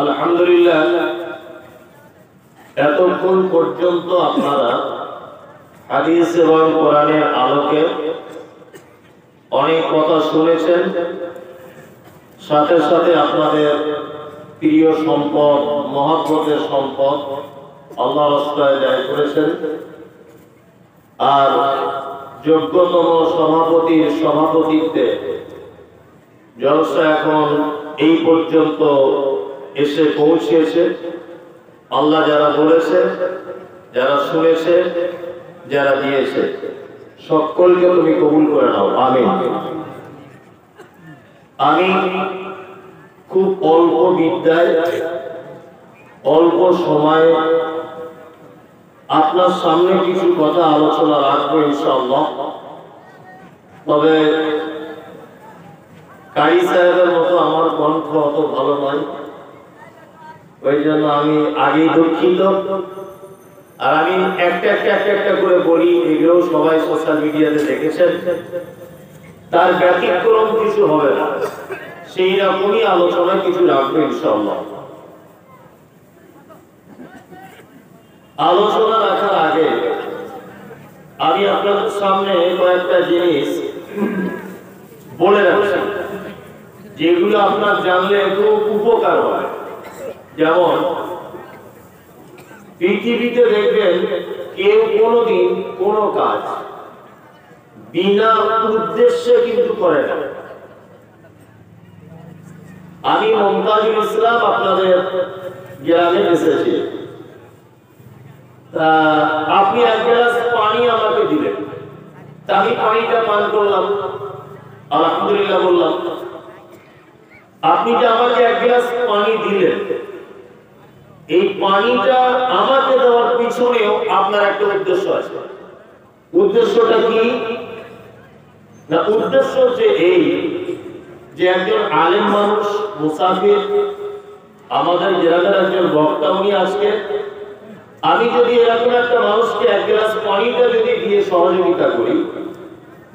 আলহামদুলিল্লাহ, এতক্ষণ পর্যন্ত আপনারা হাদিস এবং কোরআনের আলোকে অনেক কথা শুনেছেন, সাথে সাথে আপনাদের প্রিয় সম্পদ, মহব্বতের সম্পদ আল্লাহর রাস্তায় ব্যয় করেছেন। আর যোগ্যতম সভাপতির সভাপতিত্বে জলসা এখন এই পর্যন্ত এসে পৌঁছেছে। আল্লাহ যারা বলেছে, যারা শুনেছে, যারা দিয়েছে, সকলকে তুমি কবুল করে নাও, আমিন। আমি খুব অল্প বিদ্যায়, অল্প সময়ে আপনার সামনে কিছু কথা আলোচনা রাখবো ইনশাআল্লাহ। তবে কারি সাহেবের মতো আমার কণ্ঠ অত ভালো নয়, ওই জন্য আমি আগেই দুঃখিত। আর আমি একটা করে বলি, এগুলো সবাই সোশ্যাল মিডিয়াতে দেখেছেন, তার ব্যতিক্রম কিছু হবে না, সেই রকমই আলোচনা কিছু রাখবো ইনশাআল্লাহ। আলোচনা রাখার আগে আমি আপনাদের সামনে কয়েকটা জিনিস বলে রাখছি, যেগুলো আপনার জানলে খুব উপকার হয়। যেমন পৃথিবীতে দেখবেন কেউ কোনোদিন কোনো কাজ বিনা উদ্দেশ্যে কিন্তু করে না। আমি মমতাজুল ইসলাম আপনাদের গ্রামে এসেছি, আপনি এক গ্লাস পানি আমাকে দিলেন, তা আমি পানিটা পান করলাম, আলহামদুলিল্লাহ বললাম। আপনি যে আমাকে এক গ্লাস পানি দিলেন, এই পানিটা আমাকে দেওয়ার পিছনেও আপনার একটা উদ্দেশ্য আছে। উদ্দেশ্যটা কি না? উদ্দেশ্য হচ্ছে এই যে একজন আলেম মানুষ, মুসাফির, আমাদের গ্রামের একজন বক্তা, উনি আজকে, আমি যদি এরকম একটা মানুষকে এক গ্লাস পানিটা যদি দিয়ে সহযোগিতা করি,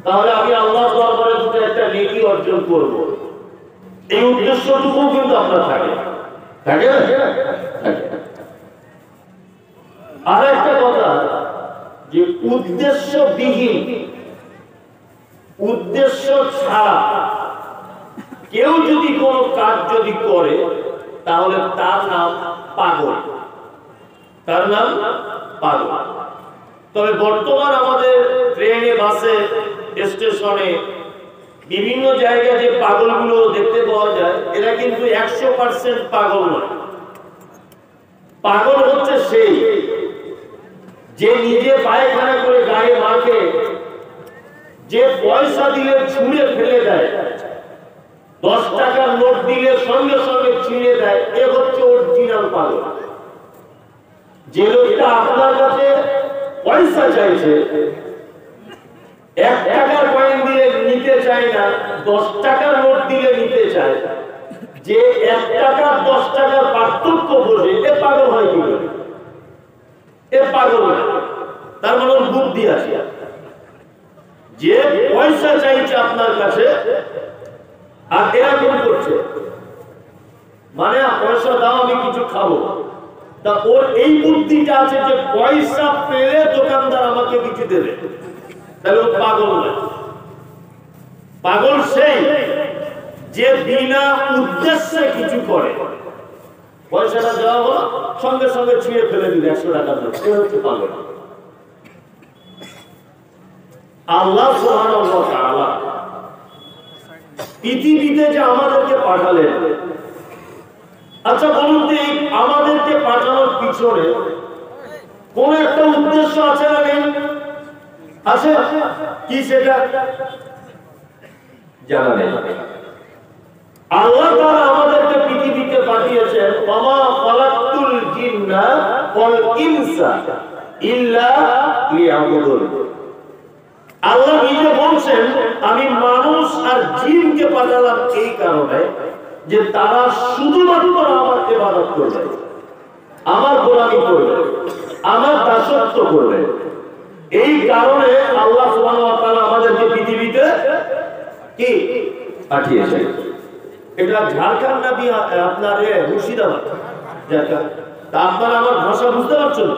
তাহলে আমি আল্লাহর দরবারে দুটো একটা নেকি অর্জন করব। এই উদ্দেশ্যটুকু কিন্তু আপনার থাকে না? আর একটা কথা, যে উদ্দেশ্যবিহীন, উদ্দেশ্য ছাড়া কেউ যদি কোনো কাজ যদি করে, তাহলে তার নাম পাগল, তার নাম পাগল। তবে বর্তমান আমাদের ট্রেনে, বাসে, স্টেশনে, বিভিন্ন জায়গায় যে পাগলগুলো দেখতে পাওয়া যায়, এরা কিন্তু 100% পাগল নয়। পাগল হচ্ছে সেই যে নিজে পায়খানা করে গায়ে মাখে, যে পয়সা দিলে ছুঁড়ে ফেলে দেয়, 10 টাকার নোট দিলে সঙ্গে সঙ্গে ছিঁড়ে দেয়, এ হচ্ছে অরিজিনাল পাগল। যে লোকটা আপনার কাছে পয়সা চাইছে, 1 টাকার কয়েন দিলে নিতে চায় না, 10 টাকার নোট দিলে নিতে চায়, যে 1 টাকা 10 টাকার পার্থক্য বোঝে, এ পাগল হয় কি করে? এ পাগল না, তার মানে বুদ্ধি আছে। যে পয়সা চাইছে আপনার কাছে আর এরকম করছে, মানে পয়সা দাও, আমি কিছু খাবো, তা ওর এই বুদ্ধিটা আছে যে পয়সা পেলে দোকানদার আমাকে কিছু দেবে, তাহলে ও পাগল না। পাগল সেই যে বিনা উদ্দেশ্যে কিছু করে, পয়সাটা দেওয়া হলো, সঙ্গে সঙ্গে ছিঁড়ে ফেলে দিল 100 টাকার নোট, সে হচ্ছে পাগল। আল্লাহ সুবহানাহু ওয়া তাআলা পৃথিবীতে যে আমাদেরকে পাঠালেন, আচ্ছা বলুন তো, আমাদেরকে পাঠানোর পিছনে কোন একটা উদ্দেশ্য আছে না? নেই? আছে কি? সেটা জানা নেই। আল্লাহ তাআলা আমাদেরকে পৃথিবীতে পাঠিয়েছেন, ওমা খালাকতুল জিন্না ওয়াল ইনসা ইল্লা লিয়াবুদুন। আল্লাহ নিজে বলছেন, আমি মানুষ আর জিনকে পাঠালাম এই কারণে যে তারা শুধুমাত্র আমার ইবাদত করবে, আমার গোলামি করবে, আমার দাসত্ব করবে। এই কারণে আল্লাহ সুবহানাহু ওয়া তাআলা আমাদেরকে পৃথিবীতে কি পাঠিয়েছেন। এটা ঝাড়খণ্ড না আপনার মুর্শিদাবাদ? তা আপনারা আমার ভাষা বুঝতে পারছেন?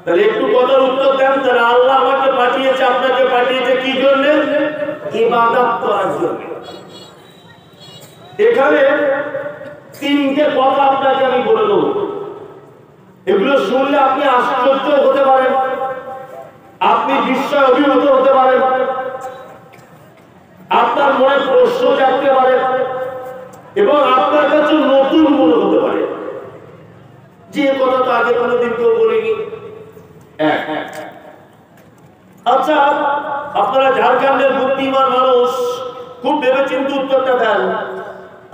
তাহলে একটু কথার উত্তর দেন। তাহলে আল্লাহ আমাকে পাঠিয়েছে, আপনাকে পাঠিয়েছে কি জন্য? ইবাদত করার জন্য। এখানে তিনটে কথা আপনাকে আমি বলে দেবো, এগুলো শুনলে আপনি আশ্চর্য হতে পারেন, আপনি বিস্ময় অভিভূত হতে পারেন, আপনার মনে প্রশ্ন জাগতে পারে এবং আপনার কাছে নতুন মনে হতে পারে যে কথা তো আগে কোনোদিন কেউ বলিনি। আচ্ছা, আপনারা ঝাড়খণ্ডের বুদ্ধিমান মানুষ, খুব ভেবেচিন্তে উত্তরটা দেন।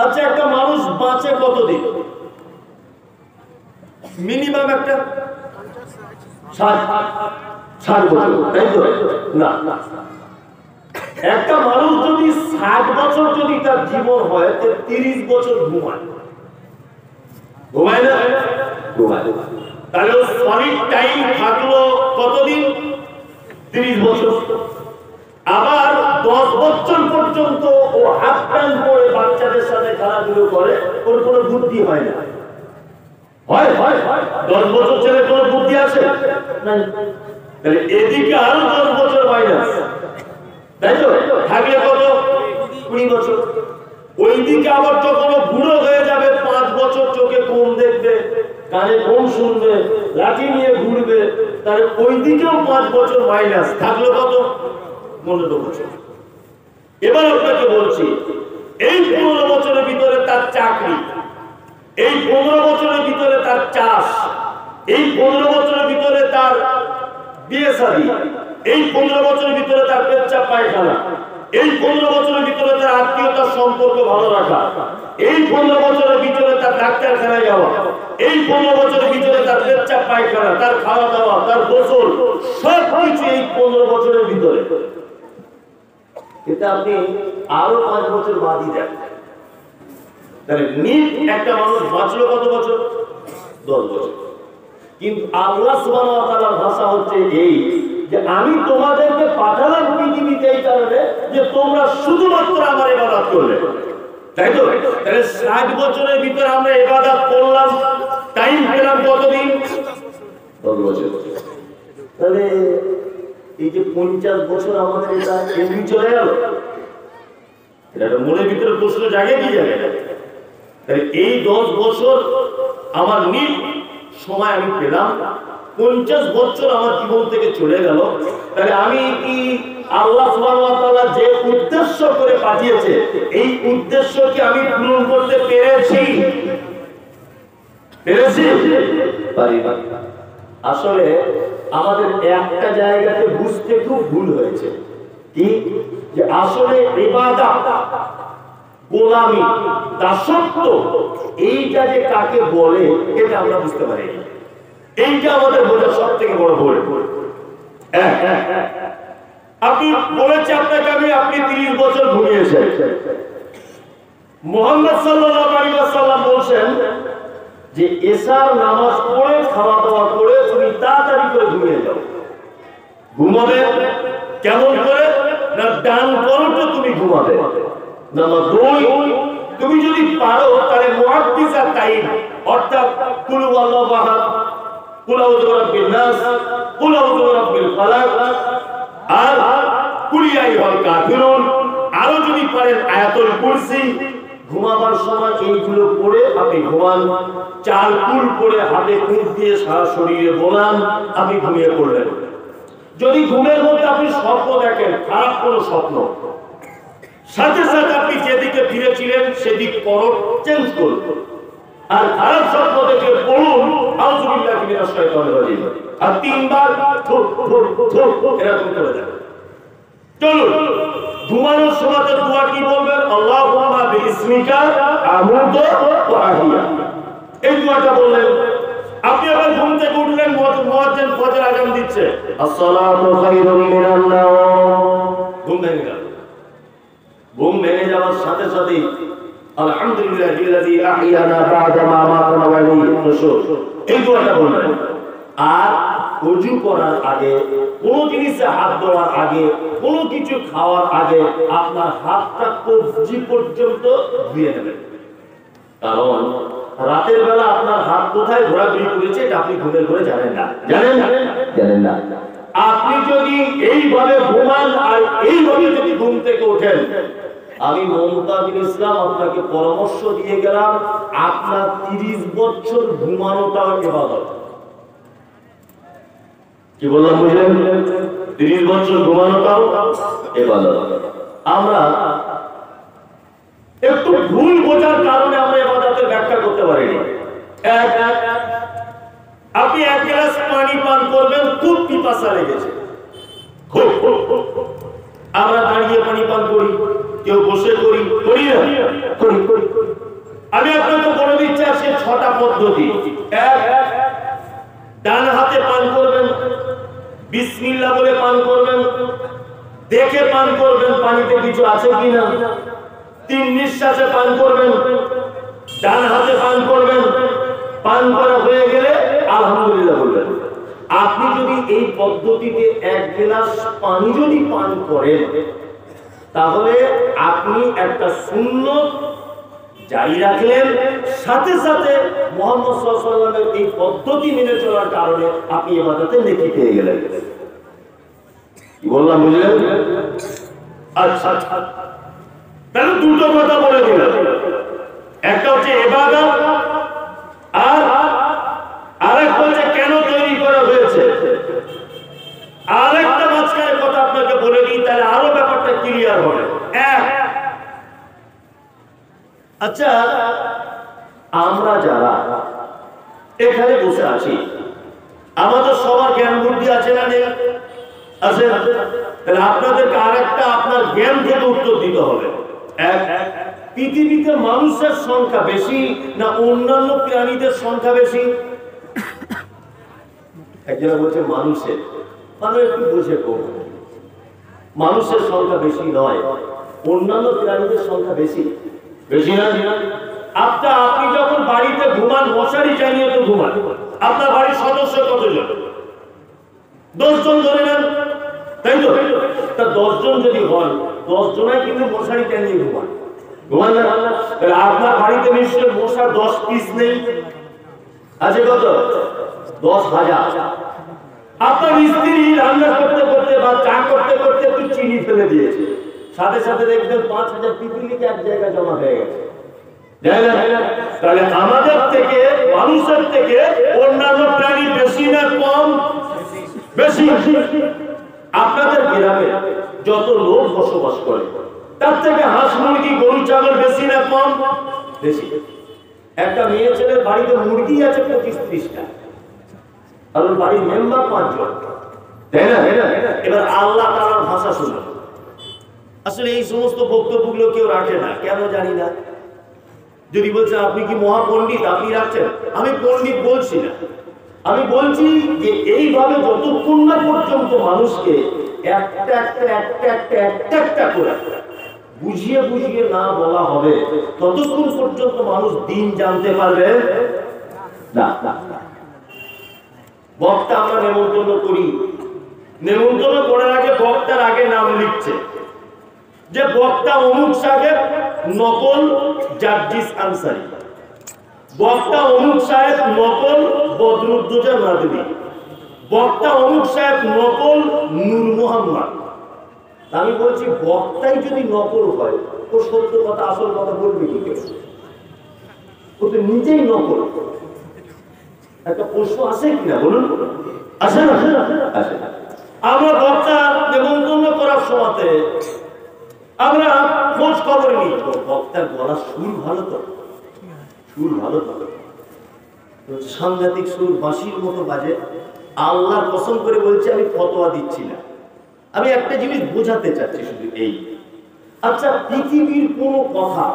আচ্ছা, একটা মানুষ বাঁচে কতদিন? মিনিমাম একটা 60 বছর, তাই তো? না, একটা মানুষ যদি 60 বছর যদি তার জীবন হয়, 30 বছর ঘুমায় না? ঘুমায়। তাহলে সলিড টাইম থাকলো কতদিন? 30 বছর। আবার 10 বছর পর্যন্ত ও হাফ প্যান্ট পরে বাচ্চাদের সাথে খেলাধুলো করে, ওর কোনো বুদ্ধি হয় না। হয় 10 বছর ছেলে কোনো বুদ্ধি আছে? তাহলে এদিকে আরো 10 বছর মাইনাস, তাই তো? থাকলে কত? 20 বছর। ওইদিকে আবার যখন বুড়ো হয়ে যাবে, 5 বছর চোখে কম দেখবে, কানে কম শুনবে, লাঠি নিয়ে ঘুরবে, তাহলে ওইদিকেও 5 বছর মাইনাস, থাকলো কত? 15 বছর। এবার আপনাকে বলছি, এই 15 বছরের ভিতরে তার চাকরি, এই 15 বছরের ভিতরে তার চাষ, এই 15 বছরের ভিতরে তার বিয়ে শাদী, এই 15 বছরের ভিতরে তার পেচ্ছাপ পায়খানা, এই 15 বছরের ভিতরে তার আত্মীয়তার সম্পর্ক ভালো রাখা, এই 15 বছরের ভিতরে তার ডাক্তারখানায় যাওয়া, এই 15 বছরের ভিতরে তার পেচ্ছাপ পায়খানা, তার খাওয়া দাওয়া, তার গোসল, সবকিছু এই 15 বছরের ভিতরে। এটা আপনি আরো 5 বছর বাদই দেন, তাহলে নিট একটা মানুষ বাঁচলো কত বছর? 10 বছর। কিন্তু আল্লাহ সুবহানাহু ওয়া তাআলার ভাষা হচ্ছে এই যে আমি তোমাদেরকে পাঠালাম পৃথিবীতে এই কারণে যে তোমরা শুধুমাত্র আমার ইবাদত করবে, তাই তো? তাহলে 60 বছরের ভিতরে আমরা ইবাদত করলাম, টাইম পেলাম কতদিন? 10 বছর। তাহলে এই যে 50 বছর আমাদের এটা এমনি চলে গেল, এটা মনের ভিতরে প্রশ্ন জাগে কি জাগে? তাহলে এই 10 বছর আমার নিট সময় আমি পেলাম, 50 বছর আমার জীবন থেকে চলে গেল, তাহলে আমি কি আল্লাহ সুবহানাহু ওয়া তাআলা যে উদ্দেশ্য করে পাঠিয়েছে, এই উদ্দেশ্য কি আমি পূরণ করতে পেরেছি? আসলে আমাদের একটা জায়গাতে বুঝতে খুব ভুল হয়েছে, কি যে আসলে ইবাদত, গোলামি, দাসত্ব এইটা যে কাকে বলে এটা আমরা বুঝতে পারি। এইটা আমাদের বোঝার সব থেকে বড় ভুল। আপনি বলেছে আপনাকে আপনি 30 বছর ঘুমিয়েছেন। মুহাম্মদ সাল্লাল্লাহু আলাইহি ওয়াসাল্লাম বলেন যে এশার নামাজ পড়ে খাওয়া দাওয়া করে তুমি তাড়াতাড়ি করে ঘুমিয়ে যাও। ঘুমাবে কেমন করে? না ডান করতে তুমি ঘুমাবে। নাম্বার 2, তুমি যদি পারো তাহলে মুআক্কিজা টাইম, অর্থাৎ কুল ওয়াল্লাহু আহাদ, কুল আউযু বিরাব্বিন নাস, কুল আউযু বিরাব্বিল ফালাক, আর কুল ইয়া আইয়ুহাল কাফিরুন, আরো যদি পারেন আয়াতুল কুরসি। ঘুমাবার সময় এইগুলো পড়ে আপনি ঘুমান। 4 কুল পড়ে হাতে কুল দিয়ে সারা শরীরে বোলান, আপনি ঘুমিয়ে পড়লেন। যদি ঘুমের মধ্যে আপনি স্বপ্ন দেখেন, খারাপ কোনো স্বপ্ন, সাথে সাথে আপনি যেদিকে ফিরেছিলেন সেদিক পরট চেঞ্জ করুন, আর খারাপ স্বপ্ন দেখে পড়ুন আউযু বিল্লাহি মিনাশ শাইতানির রাজিম, আর 3 বার এরকম করে দেন। চলুন ঘুমানোর সময় দোয়া কি বলবেন? আল্লাহুম্মা বিইসমিকা আমুতু ওয়া আহিয়া, এই দোয়াটা বললেন। আপনি আবার ঘুম থেকে উঠলেন, মুয়াজ্জিন ফজর আযান দিচ্ছে, আসসালাতু খায়রুম মিনান নাওম, ঘুম ভেঙে গেল। ঘুম ভেঙে যাওয়ার সাথে সাথে আলহামদুলিল্লাহিল্লাযী আহইয়ানা বা'দা মা আমাতানা ওয়া ইলাইহিন নুশুর, এই দোয়াটা বলবেন। আর ওযু করার আগে, কোনো জিনিসে হাত দেওয়ার আগে, কোনো কিছু খাওয়ার আগে আপনার হাতটা কবজি পর্যন্ত ধুয়ে নেবেন। কারণ রাতের বেলা আপনার হাত কোথায় ঘোরাঘুরি করেছে এটা আপনি ঘুমের ঘরে জানেন না। জানেন না। আপনি যদি এইভাবে ঘুমান আর এইভাবে যদি ঘুম থেকে ওঠেন, আমি মমতা বিন ইসলাম আপনাকে পরামর্শ দিয়ে গেলাম, আপনার 30 বছর ঘুমানোটাও ইবাদত। কি বললাম বুঝলেন? 30 বছর ঘুমানোটাও ইবাদত। আমরা একটু ভুল বোঝার কারণে আমরা ইবাদতের ব্যাখ্যা করতে পারিনি। আপনি 1 গ্লাস পানি পান করবেন, খুব পিপাসা লেগেছে, আমরা দাঁড়িয়ে পানি পান করি, কেউ বসে করি, করি না? করি। আমি আপনাকে বলে দিচ্ছি আজকে 6টা পদ্ধতি। ডান হাতে পান করবেন, বিসমিল্লাহ বলে পান করবেন, দেখে পান করবেন পানিতে কিছু আছে কিনা, 3 নিঃশ্বাসে পান করবেন, ডান হাতে পান করবেন, পান করা হয়ে গেলে আলহামদুলিল্লাহ বলবেন। আপনি যদি এই পদ্ধতিতে 1 গ্লাস পানি যদি পান করেন, তাহলে আপনি একটা সুন্নত জারি রাখলেন, সাথে সাথে মুহাম্মদ সাল্লাল্লাহু আলাইহি ওয়াসাল্লামের এই পদ্ধতি মেনে চলার কারণে আপনি ইবাদতে নেকি পেয়ে গেলেন। কি বললাম বুঝলেন? আচ্ছা, তাহলে দুটো কথা বলে দিলাম, একটা হচ্ছে ইবাদত আর আরেকটা হচ্ছে কেন তৈরি করা হয়েছে। আরেকটা মাঝখানে কথা আপনাকে বলে দিই, তাহলে আরো ব্যাপারটা ক্লিয়ার হবে। আচ্ছা, আমরা যারা এখানে বসে আছি, আমাদের সবার জ্ঞান বুদ্ধি আছে না নেই? আছে। তাহলে আপনাদেরকে আরেকটা আপনার জ্ঞান থেকে উত্তর দিতে হবে। পৃথিবীতে মানুষের সংখ্যা বেশি না অন্যান্য প্রাণীদের সংখ্যা বেশি? একজন বলছে মানুষের, মানে একটু বুঝে করব, মানুষের সংখ্যা বেশি নয়, অন্যান্য প্রাণীদের সংখ্যা বেশি। বেশি না? আপনি যখন বাড়িতে ঘুমান, মশারি টানিয়ে তো ঘুমান। আপনার বাড়ির সদস্য কতজন? 10 জন ধরে নেন, তাই তো? তা 10 জন যদি হন, 10 জনাই কিন্তু মশারি টানিয়ে ঘুমান। ঘুমান না? তাহলে আপনার বাড়িতে নিশ্চয়ই মশা 10 পিস নেই, আছে কত? 10,000। আপনার স্ত্রী রান্না করতে করতে বা চা করতে করতে একটু চিনি ফেলে দিয়েছে, সাথে সাথে দেখবেন 5,000 পিপিলিকে এক জায়গায় জমা হয়ে গেছে। তাহলে আমাদের থেকে, মানুষের থেকে অন্যান্য প্রাণী বেশি না কম? বেশি। আপনাদের গ্রামে যত লোক বসবাস করে, তার থেকে হাঁস মুরগি গরু ছাগল বেশি না কম? বেশি। একটা মেয়ে ছেলের বাড়িতে মুরগি আছে 25-30টা, আর ওর বাড়ির মেম্বার 5 জন, তাই না? এবার আল্লাহ তাআলার ভাষা শুনুন। আসলে এই সমস্ত বক্তব্যগুলো কেউ রাখে না, কেন জানি না। যদি বলছে আপনি কি মহাপণ্ডিত, আপনি রাখছেন, আমি পণ্ডিত বলছি না, আমি বলছি যে এইভাবে যতক্ষণ না পর্যন্ত মানুষকে একটা করে বুঝিয়ে বুঝিয়ে না বলা হবে, ততক্ষণ পর্যন্ত মানুষ দিন জানতে পারবে না। বক্তা আমরা নেমন্তন্ন করি, নেমন্তন্ন করার আগে বক্তার আগে নাম লিখছে যে বক্তা অমুক সাহেব নকল জার্জিস আনসারী, বক্তা অমুক সাহেব নকল বদরুদ্দোজা নাদবী, বক্তা অমুক সাহেব নকল নূর মোহাম্মদ। আমি বলছি বক্তাই যদি নকল হয়, ও সত্য কথা আসল কথা বলবে কি করে? ও তো নিজেই নকল। একটা প্রশ্ন আসে কিনা বলুন? আসে না? আসে। আমরা বক্তা নেমন্তন্ন করার সময়তে আমরা খোঁজ খবর নিই, বক্তার গলার সুর ভালো তো, সুর ভালো তো, সাংঘাতিক সুর, বাঁশির মতো বাজে। আল্লাহর কসম করে বলছি, আমি ফতোয়া দিচ্ছি না, আমি একটা জিনিস বোঝাতে চাচ্ছি শুধু এই। আচ্ছা, পৃথিবীর কোন কথা,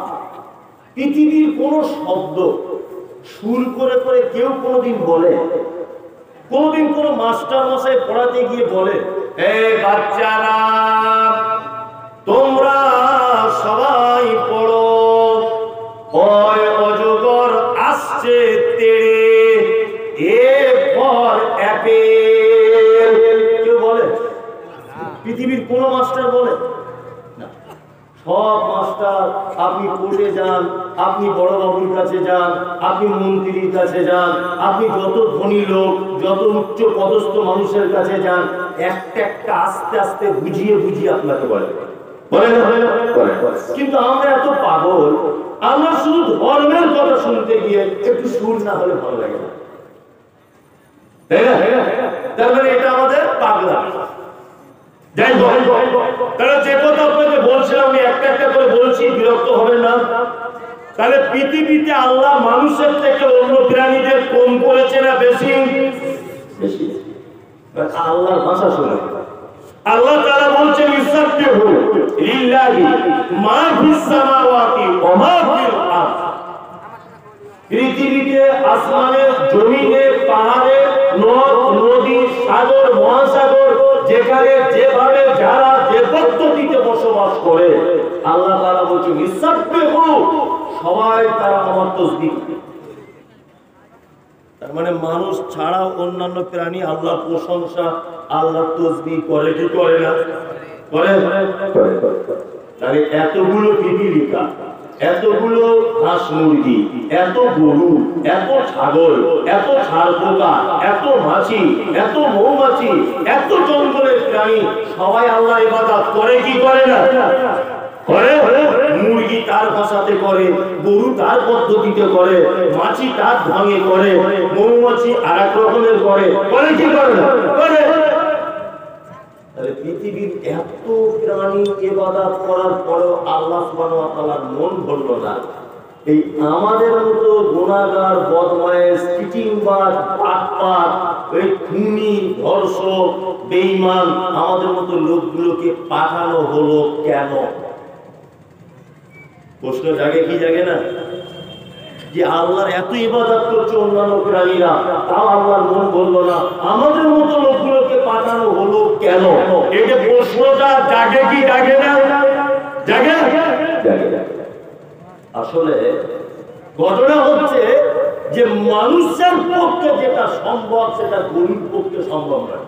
পৃথিবীর কোন শব্দ সুর করে করে কেউ কোনোদিন বলে? কোনোদিন কোন মাস্টার মশাই পড়াতে গিয়ে বলে, এই বাচ্চারা তোমরা সবাই পড়ো, ওই অজগর আসছে তেড়ে, এ ফর অ্যাপেল, আপনি কোর্টে যান, আপনি বড় বাবুর কাছে যান, আপনি মন্ত্রীর কাছে যান, আপনি যত ধনী লোক, যত উচ্চ পদস্থ মানুষের কাছে যান, একটা একটা আস্তে আস্তে বুঝিয়ে বুঝিয়ে আপনাকে বলে। কিন্তু আমরা এত পাগল, আমরা শুধু ধর্মের কথা শুনতে গিয়ে একটু সুর না হলে ভালো লাগে না, তাই না? তার মানে এটা আমাদের পাগলা। যাই হোক, তাহলে যে কথা আপনাকে বলছিলাম আমি একটা একটা করে বলছি, বিরক্ত হবেন না। তাহলে পৃথিবীতে আল্লাহ মানুষের থেকে অন্য প্রাণীদের কম করেছে না বেশি? বেশি। আল্লাহর ভাষা শুনে আল্লাহ তাআলা বলছেন ইসসাবিহু লিল্লাহি মা ফিস সামাওয়াতি ওয়া মা ফিল আরদ। পৃথিবীতে, আসমানে, জমিনে, পাহাড়ে, নদ নদী, সাগর মহাসাগর, যেখানে যেভাবে যারা যে পদ্ধতিতে বসবাস করে, আল্লাহ তাআলা বলছেন ইসসাবিহু, সবাই তারা আমার তাসবিহ। তার মানে মানুষ ছাড়া অন্যান্য প্রাণী আল্লাহর প্রশংসা, আল্লাহর তাসবিহ করে কি করে না? করে। তাহলে এতগুলো পিপিলিকা, এতগুলো হাঁস মুরগি, এত গরু, এত ছাগল, এত ষাঁড়পোকা, এত মাছি, এত মৌমাছি, এত জঙ্গলের প্রাণী, সবাই আল্লাহর ইবাদত করে কি করে না? করে। মুরগি তার ভাষাতে করে, গরু তার পদ্ধতিতে করে, মাছি তার ঢঙে করে, মৌমাছি আর এক রকমের করে। করে কি করে না? করে। পৃথিবীর এত প্রাণী ইবাদত করার পরেও আল্লাহ সুবহানাহু ওয়া তাআলার মন ভরল না। এই আমাদের মতো গুনাহগার, বদমায়েশ, চিটিংবাজ, পাটপাট, এই খুনি, ধর্ষক, বেঈমান আমাদের মতো লোকগুলোকে পাঠানো হলো কেন? প্রশ্ন জাগে কি জাগে না? যে আল্লাহর এত ইবাদত করছে অন্যান্য প্রাণীরা, তাও আল্লাহর মন বললো না, আমাদের মতো লোকগুলোকে পাঠানো হলো কেন? এই যে প্রশ্নটা জাগে কি জাগে না? জাগে। আসলে ঘটনা হচ্ছে যে মানুষের পক্ষে যেটা সম্ভব সেটা গরিব পক্ষে সম্ভব নয়।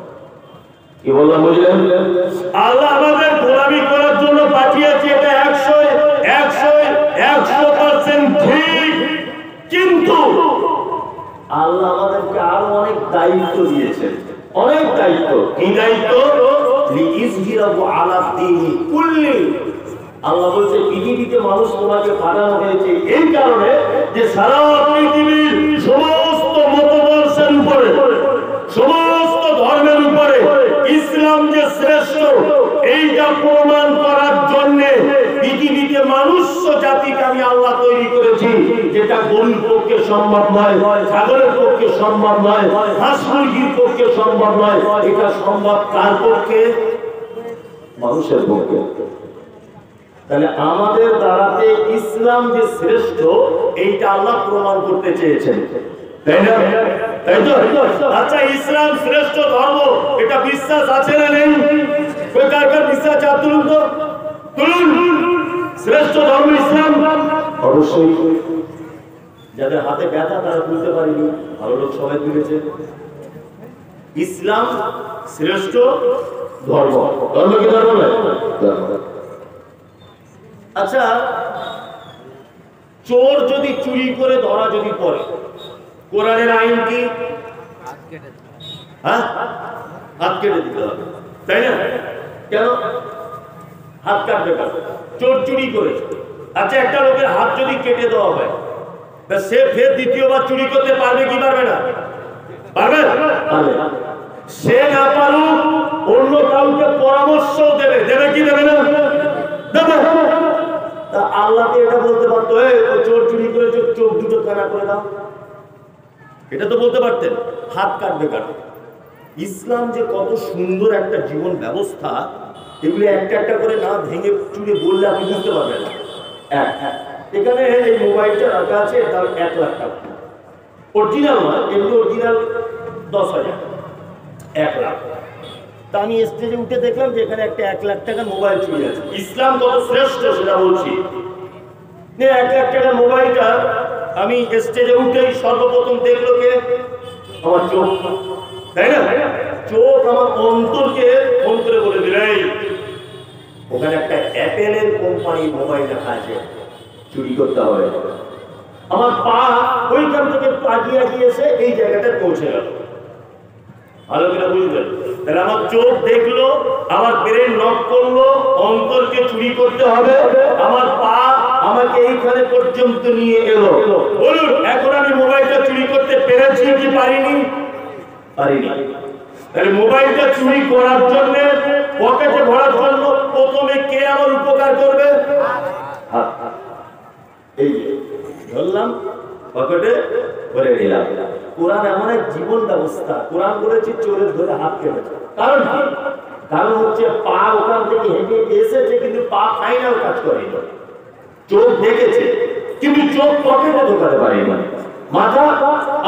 কি বললাম বুঝলেন? আল্লাহ আমাদের গোলামি করার জন্য পাঠিয়েছে, এটা 100% ঠিক। কিন্তু আল্লাহ আমাদেরকে আরো অনেক দায়িত্ব দিয়েছেন, অনেক দায়িত্ব। এই দায়িত্ব লিইসবিরাহু আলা দীনি কুল্লি। আল্লাহ বলছে পৃথিবীতে মানুষ তোমাকে পাঠানো হয়েছে এই কারণে যে সারা পৃথিবীর সমস্ত মতদর্শের উপরে, সমস্ত ধর্মের উপরে ইসলাম যে শ্রেষ্ঠ, এইটা প্রমাণ করার জন্য পৃথিবীতে মানুষ জাতিকে আমি আল্লাহ তৈরি করেছি, যেটা গরুর পক্ষে সম্ভব নয়, ছাগলের পক্ষে সম্ভব নয়, হাঁস মুরগির পক্ষে সম্ভব নয়। এটা সম্ভব কার পক্ষে? মানুষের পক্ষে। তাহলে আমাদের দ্বারাতে ইসলাম যে শ্রেষ্ঠ, এইটা আল্লাহ প্রমাণ করতে চেয়েছেন, তাই না? তাই তো? আচ্ছা, ইসলাম শ্রেষ্ঠ ধর্ম, এটা বিশ্বাস আছে না নেই? কার কার বিশ্বাস আছে? তুলুন তো, তুলুন। শ্রেষ্ঠ ধর্ম ইসলাম অবশ্যই। যাদের হাতে ব্যথা তারা তুলতে পারেনি, ভালো লোক সবাই তুলেছে। ইসলাম শ্রেষ্ঠ ধর্ম। ধর্ম কি ধর্ম নয়? আচ্ছা, চোর যদি চুরি করে ধরা যদি পড়ে, কোরআনের আইন কি? হ্যাঁ, হাত কেটে দিতে হবে, তাই না? কেন হাত কাটবে? চোর চুরি করে। আচ্ছা, একটা লোকের হাত যদি কেটে দেওয়া হয়, সে ফের দ্বিতীয়বার চুরি করতে পারবে কি পারবে না? পারবে। সে না পারুক, অন্য কাউকে পরামর্শ দেবে, দেবে কি দেবে না? দেবে। তা আল্লাহকে এটা বলতে পারতো, চোর চুরি করেছে, চোখ দুটো কানা করে দাও, এটা তো বলতে পারতেন। হাত কাটবে কাটবে। ইসলাম যে কত সুন্দর একটা জীবন ব্যবস্থা, এগুলো একটা একটা করে না ভেঙে চুরে বললে আপনি বুঝতে পারবেন না। এখানে এই মোবাইলটা রাখা আছে, তার 1 লাখ টাকা অরিজিনাল নয়, এমনি অরিজিনাল 10,000, 1 লাখ। তা আমি স্টেজে উঠে দেখলাম যে এখানে একটা 1 লাখ টাকার মোবাইল চুরি আছে। ইসলাম কত শ্রেষ্ঠ সেটা বলছি। 1 লাখ টাকার মোবাইলটা আমি স্টেজে উঠেই সর্বপ্রথম দেখলো কে? আমার চোখ, তাই না? চোখ আমার অন্তরকে ফোন করে বলে দিল, ওখানে একটা অ্যাপেলের কোম্পানির মোবাইল রাখা আছে, চুরি করতে হবে। আমার পা ওইখান থেকে আগিয়ে এসে এই জায়গাটা পৌঁছে গেল। ভালো করে বুঝবেন, তাহলে আমার চোখ দেখলো, আমার ব্রেন নক করলো, অন্তরকে চুরি করতে হবে, আমার পা আমাকে এইখানে পর্যন্ত নিয়ে এলো। বলুন, এখন আমি মোবাইলটা চুরি করতে পেরেছি কি পারিনি? পারিনি। তাহলে মোবাইলটা চুরি করার জন্য, পকেটে ভরার জন্য প্রথমে কে আমার উপকার করবে? এই ধরলাম, পকেটে ভরে নিলাম। কোরআন এমন এক জীবন ব্যবস্থা, কোরআন বলেছে চোরের ধরে হাত কেটে। কারণ কি? কারণ হচ্ছে পা ওখান থেকে হেঁটে এসেছে, কিন্তু পা ফাইনাল কাজ করেনি। চোখ দেখেছে কিন্তু চোখ পকেটে ঢোকাতে পারেনি। মাথা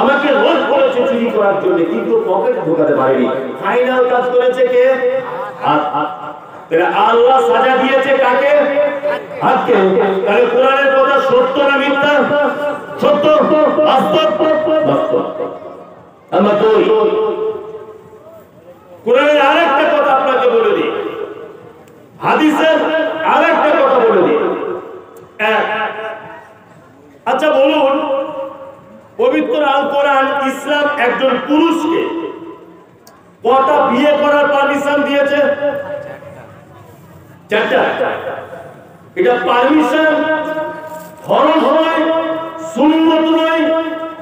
আমাকে রোজ করেছে চুরি করার জন্য, কিন্তু পকেটে ঢোকাতে পারেনি। ফাইনাল কাজ করেছে কে? হাত। আল্লাহ সাজা দিয়েছে কাকে? হাতকে। তাহলে কোরআনের কথা সত্য না মিথ্যা? সত্য, বাস্তব, বাস্তব। আমরা তো কোরআনের আরেকটা কথা আপনাকে বলে দিই, হাদিসের আরেকটা কথা বলে দিই। আচ্ছা বলুন, পবিত্র আল কোরআন ইসলাম একজন পুরুষকে কটা বিয়ে করার পারমিশন দিয়েছে? চারটা। এটা পারমিশন, ফরজ নয়, সুন্নত নয়,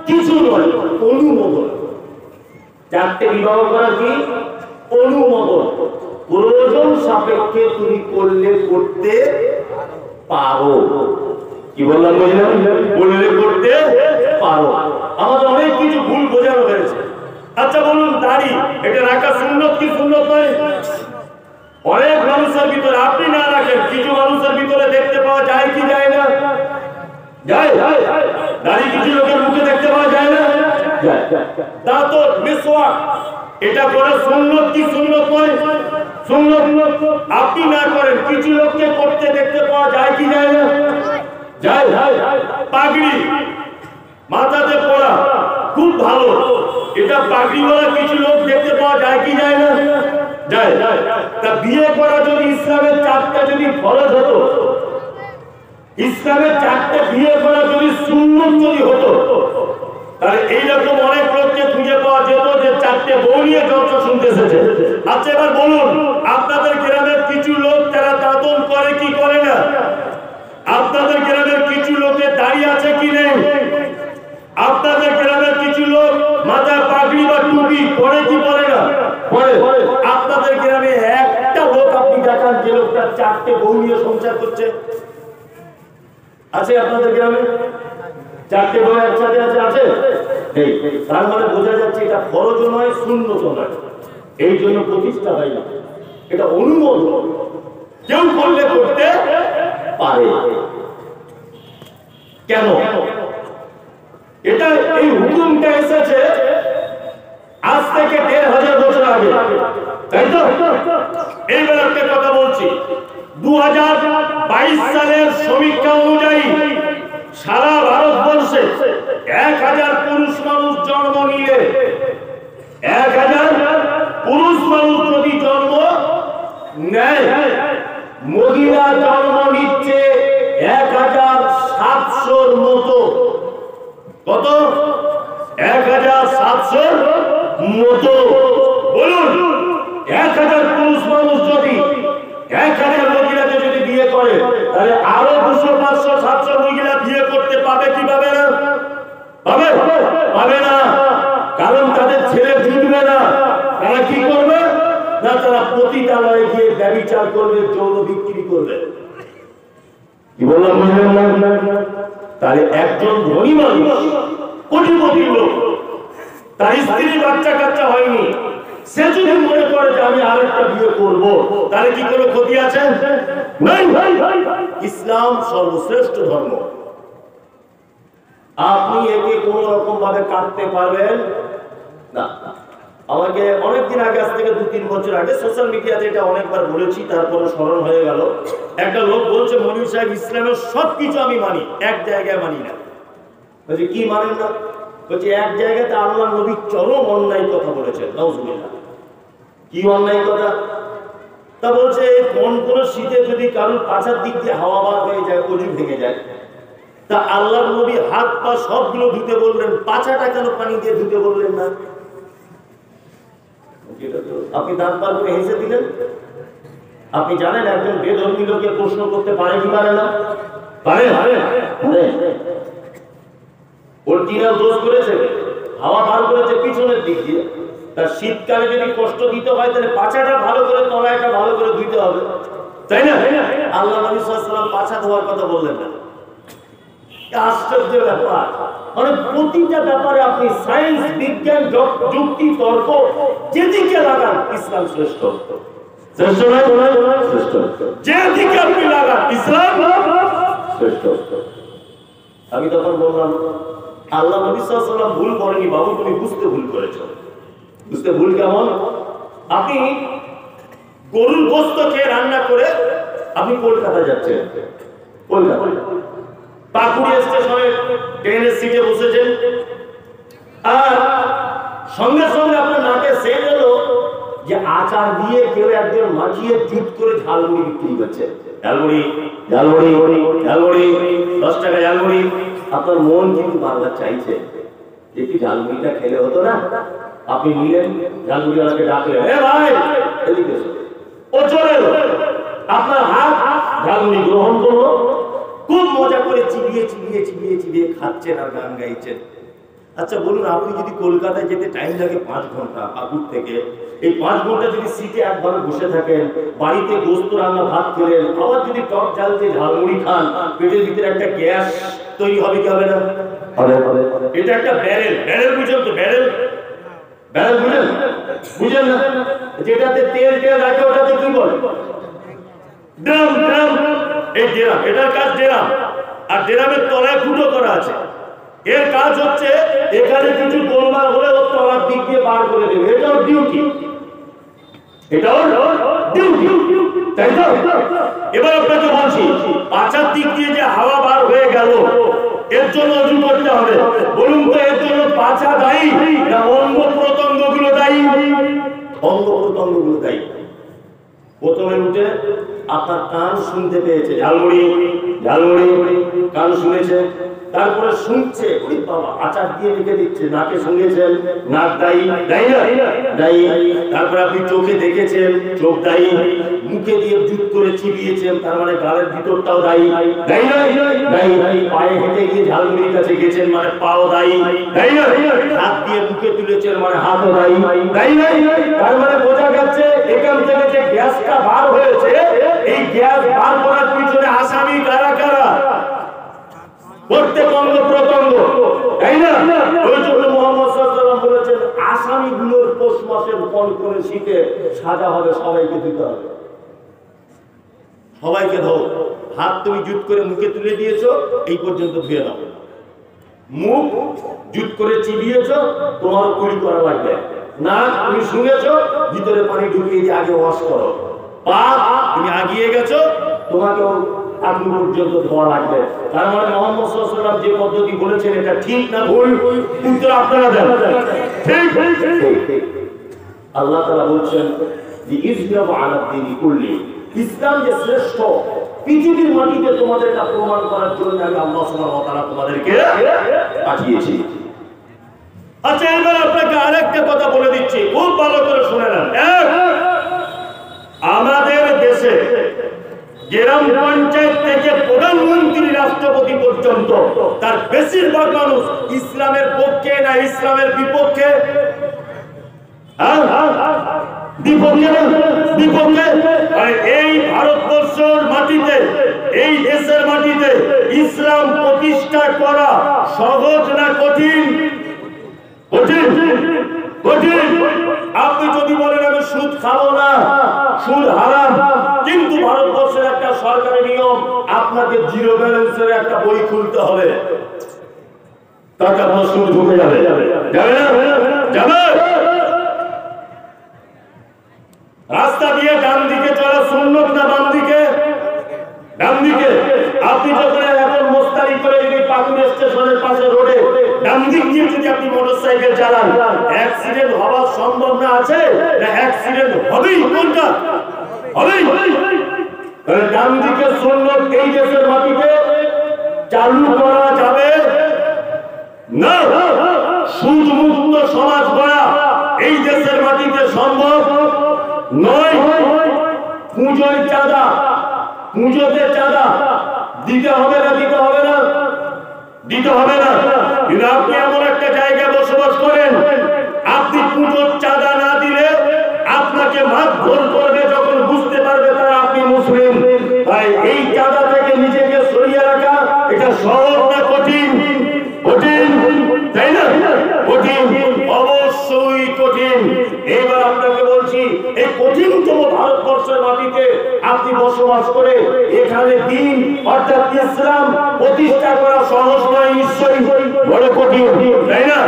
কিছু নয়, অনুমোদন। চারটে বিবাহ করা কি? অনুমোদন। প্রয়োজন সাপেক্ষে তুমি করলে করতে পারো। কি বললাম? বললে করতে পারো। আমাদের অনেক কিছু ভুল বোঝানো হয়েছে। আচ্ছা বলুন, দাড়ি এটা রাখা সুন্নত কি সুন্নত নয়? অনেক মানুষের ভিতরে, আপনি না রাখেন, কিছু মানুষের ভিতরে দেখতে পাওয়া যায় কি যায় না? যায়। দাড়ি কিছু লোকের মুখে দেখতে পাওয়া যায় না? যায়। দাঁত মিসওয়াক এটা করে সুন্নত কি সুন্নত নয়? সুন্নত। আপনি না করেন, কিছু লোককে করতে দেখতে পাওয়া যায় কি যায় না? যায়। পাগড়ি মাথাতে পড়া খুব ভালো, এটা পাগড়িওয়ালা কিছু লোক দেখতে পাওয়া যায় কি যায় না? যায়। তা বিয়ে করা যদি ইসলামের চারটা যদি ফরজ হতো, ইসলামের চারটে বিয়ে করা যদি সুন্নত যদি হতো, তাহলে এইরকম অনেক লোককে খুঁজে পাওয়া যেত যে চারটে বউ নিয়ে জলসা শুনতে এসেছে। আচ্ছা এবার বলুন, আপনাদের গ্রামের কিছু লোক তারা দাতন করে কি করে না? আপনাদের গ্রামের কিছু লোকের দাড়ি আছে কি নেই? আপনাদের গ্রামের কিছু লোক মাথায় পাগড়ি বা টুপি পরে কি পরে না? পরে। আপনাদের গ্রামে একটা লোক আপনি দেখান যে লোকটা চারটে বউ নিয়ে সংসার করছে? আছে আপনাদের গ্রামে? চারটে বউ একসাথে আছে? এই তার মানে বোঝা যাচ্ছে এটা ফরজ নয়, সুন্নত নয়, এই জন্য প্রতিষ্ঠা হয় না। এটা অনুমোদন, কেউ করলে করতে পারে। কেন এটা এই হুকুমটা এসেছে? আজ থেকে ১৫০০ বছর আগে, তাই তো? এইবার একটা কথা বলছি, 2022 সালের সমীক্ষা অনুযায়ী সারা ভারতবর্ষে ১,০০০ পুরুষ মানুষ জন্ম নিলে, ১,০০০ পুরুষ মানুষ যদি জন্ম নেয়, মহিলা জন্ম নিচ্ছে ১,৭০০-র মতো। কত? ১,৭০০-র মতো। বলুন, ১,০০০ পুরুষ মানুষ যদি ১,০০০ মহিলাকে যদি বিয়ে করে, তাহলে আরো ২০০, ৫০০, ৭০০ মহিলা বিয়ে করতে পাবে কি পাবে না? পাবে না। কারণ তাদের ছেলে জুটবে না। তারা কি করবে না? তারা পতিতালয়ে গিয়ে ব্যভিচার করবে, যৌন বিক্রি করবে। কি বললাম? তাহলে একজন ধনী মানুষ, কোটিপতি লোক, তার স্ত্রী বাচ্চা কাচ্চা হয়নি, সে যদি মনে করে যে আমি আরেকটা বিয়ে করব, তাহলে কি কোনো ক্ষতি আছে? নাই। ইসলাম সর্বশ্রেষ্ঠ ধর্ম। আপনি একে কোন রকম ভাবে কাটতে পারবেন না। আমাকে অনেকদিন আগে, আজ থেকে ২-৩ বছর আগে সোশ্যাল মিডিয়াতে এটা অনেকবার বলেছি, তারপরে স্মরণ হয়ে গেল। একটা লোক বলছে, মৌলভী সাহেব ইসলামের সবকিছু আমি মানি, এক জায়গায় মানি না। বলছি কি মানেন না? বলছে এক জায়গাতে আল্লাহ নবী চরম অন্যায় কথা বলেছেন। নাউজুবিল্লাহ। কি অন্যায় কথা? তা বলছে কোন শীতে যদি কারোর পাছার দিক দিয়ে হাওয়া বার হয়ে যায়, অজু ভেঙে যায়, তা আল্লাহর নবী হাত পা সবগুলো ধুতে বললেন, পাছাটা কেন পানি দিয়ে ধুতে বললেন না? আপনি দাঁত বার করে হেসে দিলেন। আপনি জানেন একজন বেধর্মী লোককে প্রশ্ন করতে পারে কি পারে না? পারে। ওর টিনাল দোষ করেছে, হাওয়া বার করেছে পিছনের দিক দিয়ে। তার শীতকালে যদি কষ্ট দিতে হয় তাহলে পাছাটা ভালো করে, তলাটা ভালো করে ধুইতে হবে, তাই না? আল্লাহ নবী সাল্লাল্লাহু আলাইহি ওয়াসাল্লাম পাছা ধোয়ার কথা বললেন না। আশ্চর্য ব্যাপার। মানে প্রতিটা ব্যাপারে আপনি সায়েন্স, বিজ্ঞান, যুক্তি, তর্ক যেদিকে লাগান ইসলাম শ্রেষ্ঠ। শ্রেষ্ঠ না? শ্রেষ্ঠ। যেদিকে আপনি লাগান ইসলাম শ্রেষ্ঠ। আমি তখন বললাম, আল্লাহ নবী সাল্লাল্লাহু আলাইহি ওয়াসাল্লাম ভুল করেনি বাবু, তুমি বুঝতে ভুল করেছো। বুঝতে ভুল কেমন? আপনি গরুর গোশত খেয়ে রান্না করে আপনি কলকাতা যাচ্ছেন, কলকাতা পাকুড়িয়া স্টেশনে ট্রেনের সিটে বসেছেন, আর সঙ্গে সঙ্গে আপনার নাকে সেট এলো যে আচার দিয়ে কেউ একজন মাখিয়ে জুট করে ঝালমুড়ি বিক্রি করছে। ঝালমুড়ি, ঝালমুড়ি, ঝালমুড়ি, 10 টাকা ঝালমুড়ি। আপনার মন কিন্তু বারবার চাইছে যে কি ঝালমুড়িটা খেলে হতো না। আপনি নিলেন, ঝালমুড়িওয়ালাকে ডাকলেন, এ ভাই এদিকে এসো। ও চলে এলো, আপনার হাত ঝালমুড়ি গ্রহণ করলো, খুব মজা করে চিবিয়ে চিবিয়ে চিবিয়ে চিবিয়ে খাচ্ছেন আর গান গাইছেন। আচ্ছা বলুন, আপনি যদি কলকাতায় যেতে টাইম লাগে 5 ঘন্টা পাকুড় থেকে, এই 5 ঘন্টা যদি সিটে একভাবে বসে থাকেন, বাড়িতে গোস্ত রান্না ভাত খেলেন, আবার যদি টক ঝাল দিয়ে ঝালমুড়ি খান, পেটের ভিতরে একটা গ্যাস তৈরি হবে কি হবে না? এটা একটা ব্যারেল, ব্যারেল বুঝেন তো? ব্যারেল, ব্যারেল বুঝেন? বুঝেন না? যেটাতে তেল তেল রাখে ওটাতে কি বলে? ড্রাম। ড্রাম, এই ড্রাম, এটার কাজ ড্রাম। আর ড্রামের তলায় ফুটো করা আছে। এর কাজ হচ্ছে এখানে কিছু গোলমাল হলে ওর তলার দিক দিয়ে বার করে দেবে। এটাও ডিউটি, এটাও ডিউটি, তাই তো? এবার আপনাকে বলছি, পাছার দিক দিয়ে যে হাওয়া বার হয়ে গেল, এর জন্য অজু করতে হবে। বলুন তো, এর জন্য পাছা দায়ী না অঙ্গ প্রত্যঙ্গ গুলো দায়ী? অঙ্গ প্রত্যঙ্গ গুলো দায়ী। প্রথমে উঠে আপনার কান শুনতে পেয়েছে, ঝালমুড়ি, ঝালমুড়ি, কান শুনেছে। তারপরে শুনছে, ওরে বাবা আচার দিয়ে রেখে দিচ্ছে, নাকে শুনেছেন, নাক দায়ী, দায়ী না? দায়ী। তারপরে আপনি চোখে দেখেছেন, চোখ দায়ী। মুখে দিয়ে জুত করে চিবিয়েছেন, তার মানে গালের ভিতরটাও দায়ী, দায়ী না? দায়ী। পায়ে হেঁটে গিয়ে ঝালমুড়ির কাছে গেছেন, মানে পাও দায়ী, দায়ী না? হাত দিয়ে মুখে তুলেছেন, মানে হাতও দায়ী, দায়ী না? তার মানে বোঝা যাচ্ছে এখান থেকে যে গ্যাসটা বার হয়েছে, এই গ্যাস বার করার পিছনে আসামি কারা কারা? প্রত্যেক অঙ্গ প্রত্যঙ্গ, তাই না? ওই জন্য মুহাম্মদ সাল্লাল্লাহু আলাইহি ওয়াসাল্লাম বলেছেন, আসামিগুলোর পৌষ মাসের কনকনে শীতে সাজা হবে, সবাইকে দিতে হবে। সবাইকে দাও। হাত তুমি জুত করে মুখে তুলে দিয়েছো, এই পর্যন্ত ধুয়ে দাও। মুখ জুত করে চিবিয়েছো, তোমার কুলি করা লাগবে। নাক তুমি শুনেছো, ভিতরে পানি ঢুকিয়ে দিয়ে আগে ওয়াশ করো। পা তুমি আগিয়ে গেছো, তোমাকেও আপনি পর্যন্ত ধোয়া লাগবে। তার মানে মুহাম্মদ সাল্লাল্লাহু আলাইহি ওয়াসাল্লাম যে পদ্ধতি বলেছেন, এটা ঠিক না ভুল? উত্তর আপনারা দেন। ঠিক। আল্লাহ তাআলা বলছেন যে ইসলামু আলা দ্বীনি কুল্লি, ইসলাম যে শ্রেষ্ঠ পৃথিবীর মাটিতে তোমাদেরকে প্রমাণ করার জন্য আমি আল্লাহ সুবহানাহু ওয়া তাআলা তোমাদেরকে পাঠিয়েছি। আচ্ছা, এবার আপনাকে আরেকটা কথা বলে দিচ্ছি, খুব ভালো করে শুনে নেন। আমাদের দেশে গ্রাম পঞ্চায়েত থেকে প্রধানমন্ত্রী, রাষ্ট্রপতি পর্যন্ত তার বেশিরভাগ মানুষ ইসলামের পক্ষে না ইসলামের বিপক্ষে? বিপক্ষে। এই ভারতবর্ষের মাটিতে, এই দেশের মাটিতে ইসলাম প্রতিষ্ঠা করা সহজ না কঠিন? কঠিন, কঠিন। আপনি যদি বলেন আমি সুদ খাবো না, সুদ হারাম, কিন্তু ভারতবর্ষের একটা সরকারি নিয়ম, আপনাকে জিরো ব্যালেন্সের একটা বই খুলতে হবে, টাকা সুদ ঢুকে যাবে, যাবে না? যাবে। রাস্তা দিয়ে ডান দিকে চলা সুন্নত না বাম দিকে? ডান দিকে। আপনি যখন এখন মোস্তারি করে যদি পাকুড় স্টেশনের পাশে রোডে ডান দিক দিয়ে যদি আপনি মোটরসাইকেল চালান, অ্যাক্সিডেন্ট হওয়ার সম্ভাবনা আছে না অ্যাক্সিডেন্ট হবেই? কোনটা হবেই? ডান দিকে সুন্নত এই দেশের মাটিতে চালু করা যাবে না। সুদ মুক্ত সমাজ গড়া এই দেশের মাটিতে সম্ভব নয়। পুজোয় চাঁদা, পুজোতে চাঁদা দিতে হবে না, দিতে হবে না, দিতে হবে না। কিন্তু আপনি এমন একটা জায়গায় বসবাস করেন, আপনি পুজোর চাঁদা না দিলে আপনাকে মারধর করবে, যখন বুঝতে পারবে তারা আপনি মুসলিম। তাই এই চাঁদা থেকে নিজেকে সরিয়ে রাখা এটা সহজ না কঠিন? কঠিন, তাই না? কঠিন, অবশ্যই কঠিন। এবার আপনাকে বলছি, এই কঠিনতম ভারতবর্ষের মাটিতে আপনি বসবাস করে এখানে দিন অর্থাৎ ইসলাম প্রতিষ্ঠা করা সহজ নয়, নিশ্চয়ই বড় কঠিন, তাই না?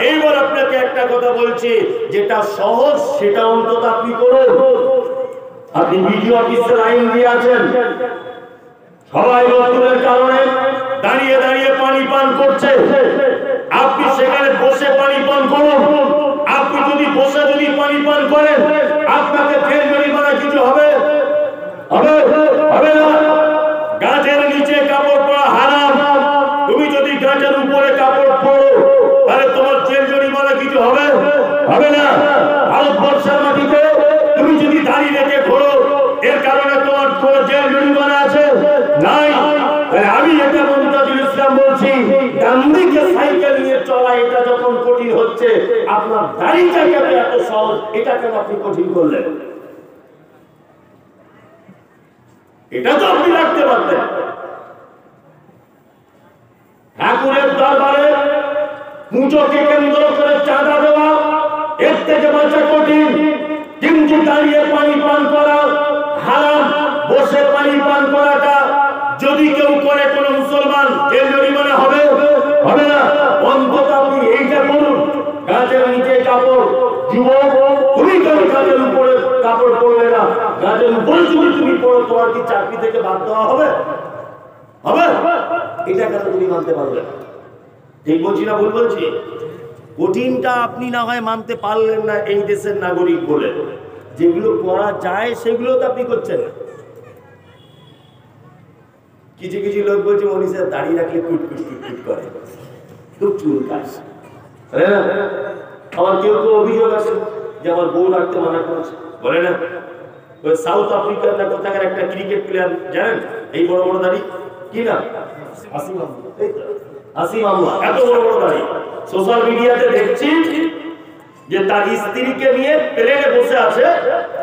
এইবার আপনাকে একটা কথা বলছি, যেটা সহজ সেটা অন্তত আপনি করুন। আপনি বিডিও অফিসে লাইন দিয়ে আছেন, সবাই রোদের কারণে দাঁড়িয়ে দাঁড়িয়ে পানি পান করছে, আপনি সেখানে বসে পানি পান করুন। আপনি যদি বসে যদি পানি পান করেন, আপনাকে ফের জরিমানা কিছু হবে? হবে? হবে না। গাছের নিচে কাপড় পরা হারাম, তুমি যদি গাছের উপরে কাপড় পরো তাহলে তোমার জেল জরিমানা কিছু হবে? হবে না। ভারতবর্ষের মাটিতে তুমি যদি দাড়ি রেখে ঘোরো, এর কারণে তোমার কোনো জেল জরিমানা আছে? নাই। আমি এটা মুমতাজুল ইসলাম বলছি, ডান দিকে সাইকেল নিয়ে চলা এটা যখন কঠিন হচ্ছে, আপনার দাড়িটাকে এত সহজ, এটাকে আপনি কঠিন করলেন। এটা তো আপনি রাখতে পারতেন। ঠাকুরের দরবারে পুজোকে কেন্দ্র করে চাঁদা দেওয়া এর থেকে বাঁচা কঠিন, কিন্তু দাঁড়িয়ে পানি পান করা হারাম। বসে পানি পান করাটা যদি কেউ করে কোন মুসলমান, এর জরিমানা হবে? হবে না। অন্তত আপনি এইটা করুন, গাছের নিচে কাপড়, যুবক তুমি কেউ গাছের উপরে কাপড় পরবে না, গাছের উপরে যদি তুমি পড়ো তোমার কি চাকরি থেকে বাদ দেওয়া হবে? হবে? এটা কেন তুমি মানতে পারবে না? ঠিক বলছি না ভুল বলছি? কঠিনটা আপনি না হয় মানতে পারলেন না এই দেশের নাগরিক বলে, যেগুলো করা যায় সেগুলো তো আপনি করছেন না। কিছু কিছু লোক বলছে মনীষের দাঁড়িয়ে রাখলে কুটকুট কুটকুট করে, খুব চুল কাজ। আমার কেউ কেউ অভিযোগ আছে যে আমার বউ রাখতে মানা করেছে, বলে না ওই সাউথ আফ্রিকার না কোথাকার একটা ক্রিকেট প্লেয়ার জানেন, এই বড় বড় দাড়ি, কি না আসিম আমলা, এত বড় বড় দাড়ি। সোশ্যাল মিডিয়াতে দেখছি যে তার স্ত্রীকে নিয়ে প্লেনে বসে আছে,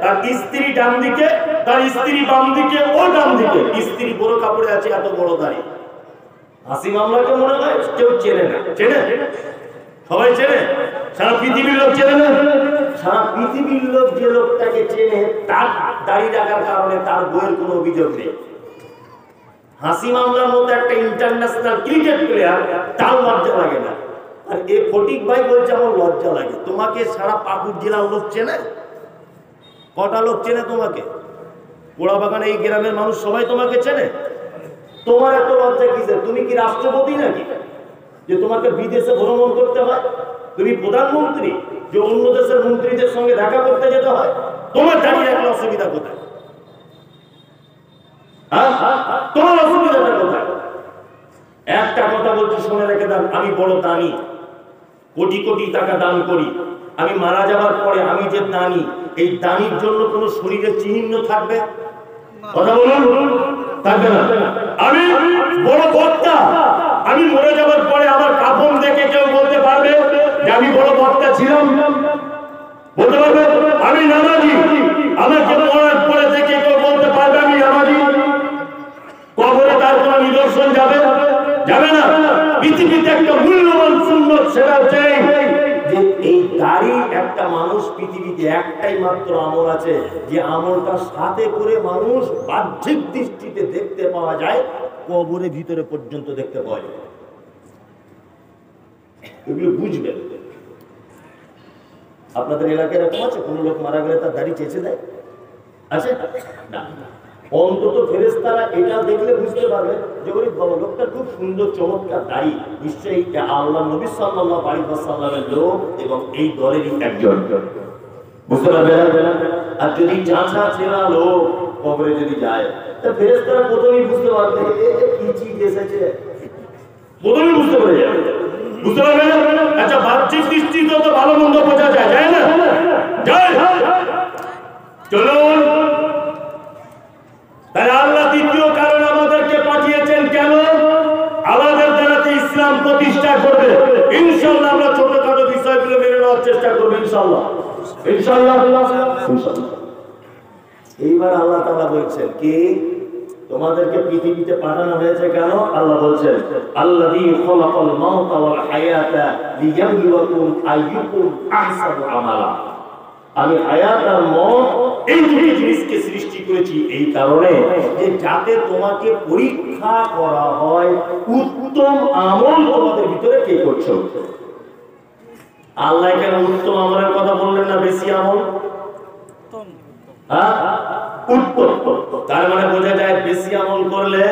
তার স্ত্রী ডান দিকে, তার স্ত্রী বাম দিকে, ও ডান দিকে, স্ত্রী বড় কাপড়ে আছে, এত বড় দাড়ি। আসিম আমলাকে মনে হয় কেউ চেনে না। চেনে? সবাই চেনে? সারা পৃথিবীর লোক চেনে না? সারা পৃথিবীর লোক যে লোকটাকে চেনে, তার দাড়ি রাখার কারণে তার বইয়ের কোনো অভিযোগ নেই। হাসিম আমলার মতো একটা ইন্টারন্যাশনাল ক্রিকেট প্লেয়ার, তার লজ্জা লাগে না। আর এ ফটিক ভাই বলছে আমার লজ্জা লাগে। তোমাকে সারা পাকুড় জেলার লোক চেনে? কটা লোক চেনে তোমাকে? পোড়াবাগানে এই গ্রামের মানুষ সবাই তোমাকে চেনে। তোমার এত লজ্জা কিসের? তুমি কি রাষ্ট্রপতি নাকি যে তোমাকে বিদেশে ভ্রমণ করতে হয়? তুমি প্রধানমন্ত্রী যে অন্য দেশের মন্ত্রীদের সঙ্গে দেখা করতে যেতে হয়? তোমার দাঁড়িয়ে রাখলে অসুবিধা কোথায়? তোমার অসুবিধাটা কোথায়? একটা কথা বলছি, শুনে রেখে দেন, আমি বড় দানি, কোটি কোটি টাকা দান করি। আমি মারা যাওয়ার পরে আমি যে দানি, এই দানির জন্য কোন শরীরে চিহ্ন থাকবে? কথা বলুন, থাকবে না। আমি বড় বক্তা, আমি মরে যাওয়ার পরে আমার কাফন দেখে কেউ বলতে পারবে যে আমি বড় বক্তা ছিলাম? বলতে পারবে? আমি নামাজি, আমাকে মরার পরে দেখে কেউ বলতে পারবে আমি নামাজি? কবরে তার কোন নিদর্শন যাবে? যাবে না। পৃথিবীতে একটা মূল্যবান সুন্নত, সেটা হচ্ছে যে এই দাড়ি। একটা মানুষ পৃথিবীতে একটাই মাত্র আমল আছে, যে আমলটা সাথে করে মানুষ বাহ্যিক দৃষ্টিতে দেখতে পাওয়া যায়, কবরের ভিতরে পর্যন্ত দেখতে পাওয়া যায়। এগুলো বুঝবেন। আপনাদের এলাকায় এরকম আছে কোন লোক মারা গেলে তার দাড়ি চেঁচে দেয়? আছে না? অন্তত ফেরেশতারা এটা দেখলে বুঝতে পারবে যে ওই লোকটা খুব সুন্দর চমৎকার দাড়ি, নিশ্চয়ই আল্লাহ নবী সাল্লাল্লাহু আলাইহি ওয়াসাল্লামের লোক এবং এই দলেরই একজন। বুঝতে পারবে? আর যদি চাচা ছেঁড়া লোক কবরে যদি যায়, তা ফেরেশতারা প্রথমেই বুঝতে পারবে কি চিজ এসেছে, প্রথমে বুঝতে পেরে যাবে, বুঝতে পারবে? আচ্ছা, বাহ্যিক দৃষ্টিতে তো ভালো মন্দ বোঝা যায়, যায় না? যায়। চলুন, তাহলে আল্লাহ দ্বিতীয় কারণ আমাদেরকে পাঠিয়েছেন কেন? আমাদের দ্বারাতে ইসলাম প্রতিষ্ঠা করবে। ইনশাআল্লাহ আমরা ছোটখাটো বিষয়গুলো মেনে নেওয়ার চেষ্টা করবো, ইনশাআল্লাহ, ইনশাআল্লাহ, ইনশাআল্লাহ। এইবার আল্লাহ তাআলা বলছেন কি, তোমাদেরকে পৃথিবীতে পাঠানো হয়েছে কেন? আল্লাহ বলছেন, আল্লাযী খালাকাল মাউতা ওয়াল হায়াতা লিয়াবলুয়াকুম আইয়ুকুম আহসানু আমালা। আমি হায়াত আর মওত এই দুটি জিনিসকে সৃষ্টি করেছি এই কারণে যে যাতে তোমাকে পরীক্ষা করা হয় উত্তম আমল তোমাদের ভিতরে কে করছো। আল্লাহ কেন উত্তম আমলের কথা বললেন না বেশি আমল? হ্যাঁ, উত্তম। তার মানে বোঝা যায় বেশি আমল করলে,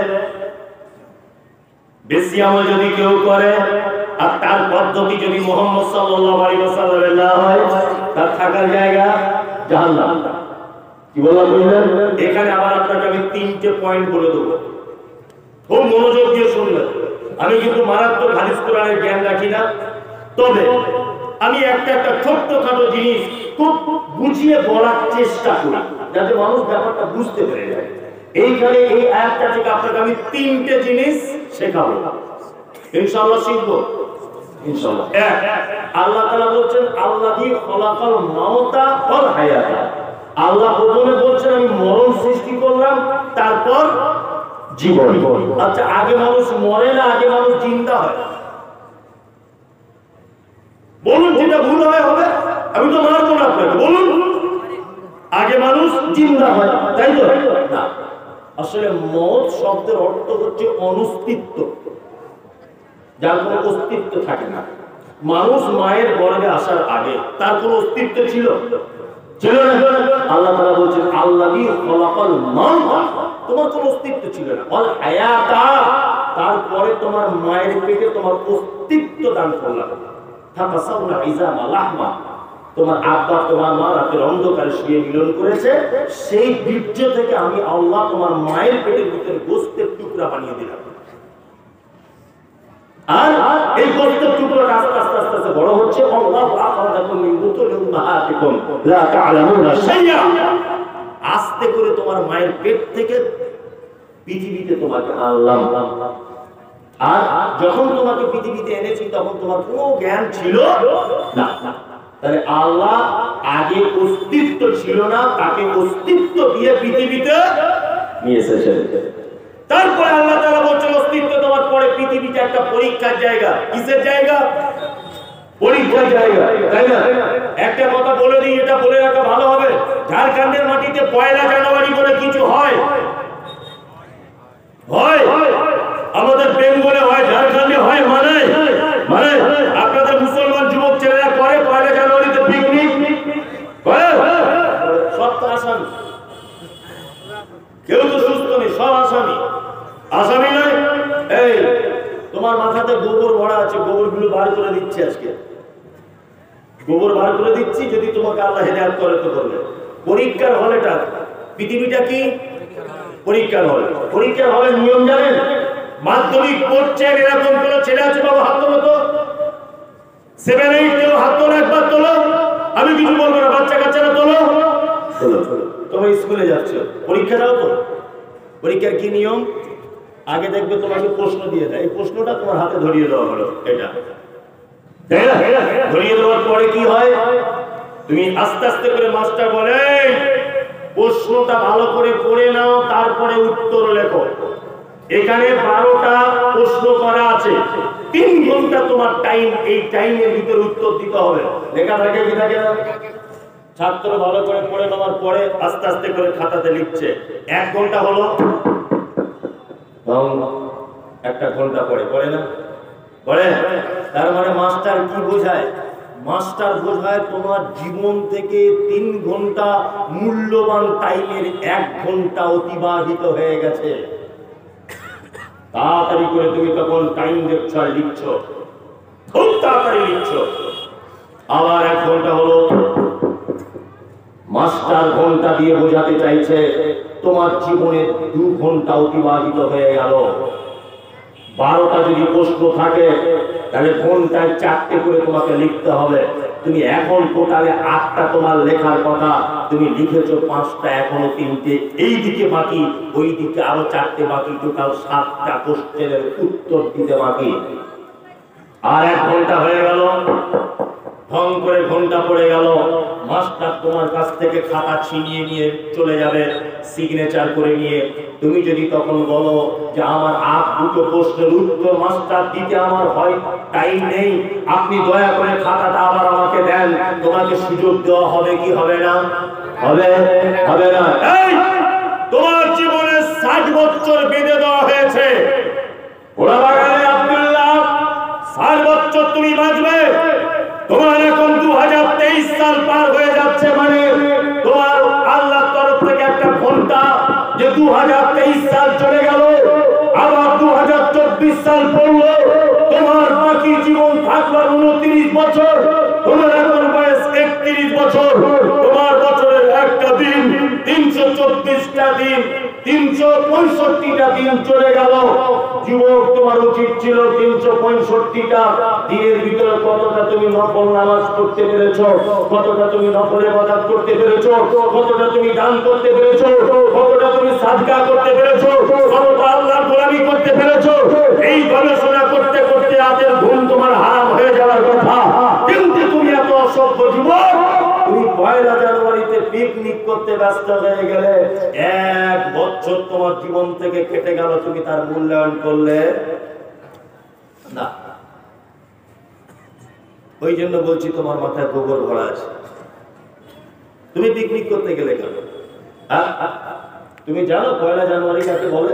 বেশি আমল যদি কেউ করে আর তার পদ্ধতি যদি মুহাম্মদ সাল্লাল্লাহু আলাইহি ওয়াসাল্লামের না হয়, তার থাকার জায়গা জাহান্নাম। কি বললাম বুঝলেন? এখানে আবার আপনাকে আমি 3টে পয়েন্ট বলে দেবো, খুব মনোযোগ দিয়ে শুনবেন। আমি কিন্তু মারাত্মক হাদিস কোরআনের জ্ঞান রাখি না, তবে আমি একটা একটা ছোট্টখাটো জিনিস খুব বুঝিয়ে বলার চেষ্টা করি যাতে মানুষ ব্যাপারটা বুঝতে পেরে যায়। এইখানে এই আয়াতটা থেকে আপনাকে আমি 3টে জিনিস শেখাবো, ইনশাআল্লাহ শিখবো, ইনশাআল্লাহ। এক, আল্লাহ তাআলা বলছেন আল্লাযী খালাকাল মাউতা ওয়াল হায়াতা। আল্লাহ প্রথমে বলছেন আমি মরণ সৃষ্টি করলাম, তারপর জীবন। আচ্ছা, আগে মানুষ মরে না আগে মানুষ জিন্দা হয়? বলুন, যেটা ভুল হয় হবে, আমি তো মারবো না আপনাকে, বলুন। আগে মানুষ জিন্দা হয়, তাই তো? না, আসলে মওত শব্দের অর্থ হচ্ছে অনস্তিত্ব, যার কোনো অস্তিত্ব থাকে না। মানুষ মায়ের গর্ভে আসার আগে তার কোনো অস্তিত্ব ছিল? ছিল না। আল্লাহ তাআলা বলছেন আল্লাযী খালাকাল মাউতা, তোমার কোনো অস্তিত্ব ছিল না। ওয়াল হায়াতা, তারপরে তোমার মায়ের পেটে তোমার অস্তিত্ব দান করলাম। তাকাসাউনা ইজামা লাহমা, তোমার আব্বা তোমার মা রাতের অন্ধকারে শুয়ে মিলন করেছে, সেই বীর্য থেকে আমি আল্লাহ তোমার মায়ের পেটের ভিতরে গোশতের টুকরা বানিয়ে দিলাম। আর এই গোশতের টুকরাটা আস্তে আস্তে আস্তে আস্তে বড় হচ্ছে। আল্লাহু আখরাজাকুম মিন বুতুনি উম্মাহাতিকুম লা তা'লামুনা শাইআ, আস্তে করে তোমার মায়ের পেট থেকে পৃথিবীতে তোমাকে আনলাম। আর যখন তোমাকে পৃথিবীতে এনেছি তখন তোমার কোনো জ্ঞান ছিল না। তাহলে আল্লাহ আগে অস্তিত্ব ছিল না, তাকে অস্তিত্ব দিয়ে পৃথিবীতে নিয়ে এসেছেন। তারপরে আল্লাহ তাআলা বলছেন অস্তিত্ব তোমার পরে পৃথিবীতে একটা পরীক্ষার জায়গা। কিসের জায়গা? পরীক্ষার জায়গা, তাই না? একটা কথা বলে দিই, এটা বলে রাখা ভালো হবে। ঝাড়খণ্ডের মাটিতে 1 জানুয়ারি বলে কিছু হয়, হয় আমাদের বেঙ্গলে হয়, ঝাড়খণ্ডে হয়, মানে মানে আপনাদের মুসলমান যুবক ছেলেরা করে 1 জানুয়ারিতে পিকনিক করে, সব তো আসামি, কেউ তো সুস্থ নেই, সব আসামি। আসামি নয়, এই তোমার মাথাতে গোবর ভরা আছে, গোবরগুলো বার করে দিচ্ছি আজকে, গোবর বার করে দিচ্ছি, যদি তোমাকে আল্লাহ হেদায়েত করে তো করবে। পরীক্ষার হলেটা, পৃথিবীটা কি পরীক্ষার হল। পরীক্ষার হলের নিয়ম জানেন? মাধ্যমিক পড়ছেন এরকম কোন ছেলে আছে বাবা? হাত তোলো তো। 7, 8 কেউ হাত তোলো, একবার তোলো। আমি কিছু বলবো না, বাচ্চা কাচ্চারা তোলো। তোমরা স্কুলে যাচ্ছ, পরীক্ষা দাও তো। পরীক্ষার কি নিয়ম? আগে দেখবে তোমাকে প্রশ্ন দিয়ে দেয়, এই প্রশ্নটা তোমার হাতে ধরিয়ে দেওয়া হলো, এটা ধরিয়ে দেওয়ার পরে কি হয়? তুমি আস্তে আস্তে করে মাস্টার বলে প্রশ্নটা ভালো করে পড়ে নাও, তারপরে উত্তর লেখো। এখানে 12টা প্রশ্ন করা আছে, 3 ঘন্টা তোমার টাইম, এই টাইমের ভিতরে উত্তর দিতে হবে। লেখা থাকে কি থাকে না? ছাত্র ভালো করে পড়ে নেওয়ার পরে আস্তে আস্তে করে খাতাতে লিখছে। 1 ঘন্টা হলো, 1 ঘন্টা পড়ে না? পড়ে। তার মানে মাস্টার কি বোঝায়? মাস্টার বোঝায় তোমার জীবন থেকে 3 ঘন্টা মূল্যবান টাইমের 1 ঘন্টা অতিবাহিত হয়ে গেছে। তাড়াতাড়ি করে তুমি তখন টাইম দেখছ আর লিখছ, খুব তাড়াতাড়ি লিখছ। আবার 1 ঘন্টা হলো, মাস্টার ঘন্টা দিয়ে বোঝাতে চাইছে তোমার জীবনে 2 ঘন্টা অতিবাহিত হয়ে গেল। 12টা যদি প্রশ্ন থাকে তাহলে ঘন্টায় 4টে করে তোমাকে লিখতে হবে। তুমি এখন টোটালে 8টা তোমার লেখার কথা, তুমি লিখেছো 5টা, এখনো 3টে, এই দিকে বাকি, ওই দিকে আরো 4টে বাকি, টোটাল 7টা কোশ্চেনের উত্তর দিতে বাকি। আর 1 ঘন্টা হয়ে গেল, ঢং করে ঘন্টা পড়ে গেল, মাস্টার তোমার কাছ থেকে খাতা ছিনিয়ে নিয়ে চলে যাবে সিগনেচার করে নিয়ে। তুমি যদি তখন বলো যে আমার আর 2টো প্রশ্নের উত্তর মাস্টার দিতে আমার হয় টাইম নেই, আপনি দয়া করে খাতাটা আবার আমাকে দেন, তোমাকে সুযোগ দেওয়া হবে কি হবে না? হবে, হবে না? এই তোমার জীবনে 60 বছর বেঁধে দেওয়া হয়েছে, ওরা বাগানে আব্দুল্লাহ 60 বছর তুমি বাঁচবে। তোমার এখন 2023 সাল পার হয়ে যাচ্ছে, মানে তোমার আল্লাহর তরফ থেকে একটা ঘন্টা যে 2023 সাল চলে গেল, আবার 2024 সাল পড়লো, তোমার বাকি জীবন থাকলো 29 বছর, তোমার এখন বয়স 31 বছর, তোমার বছরের একটা দিন 324টা দিন, 365টা দিন চলে গেল। যুবক, তোমার উচিত ছিল 365টা দিনের ভিতরে কতটা তুমি নফল নামাজ পড়তে পেরেছো, কতটা তুমি নফল ইবাদত করতে পেরেছো, কতটা তুমি দান করতে পেরেছো, কতটা তুমি সাদকা করতে পেরেছো, কতটা আল্লাহর গোলামি করতে পেরেছো। এই গবেষণা করতে করতে রাতের ঘুম তোমার হারাম হয়ে যাওয়ার কথা, কিন্তু তুমি এত অসভ্য যুবক, তুমি 1 জানুয়ারিতে পিকনিক করতে ব্যস্ত হয়ে গেলে, 1 বছর তোমার জীবন থেকে কেটে গেল, তুমি তার মূল্যায়ন করলে না। ওই জন্য বলছি তোমার মাথায় গোবর ভরা আছে। তুমি পিকনিক করতে গেলে কেন? তুমি জানো 1 জানুয়ারি কাকে বলে?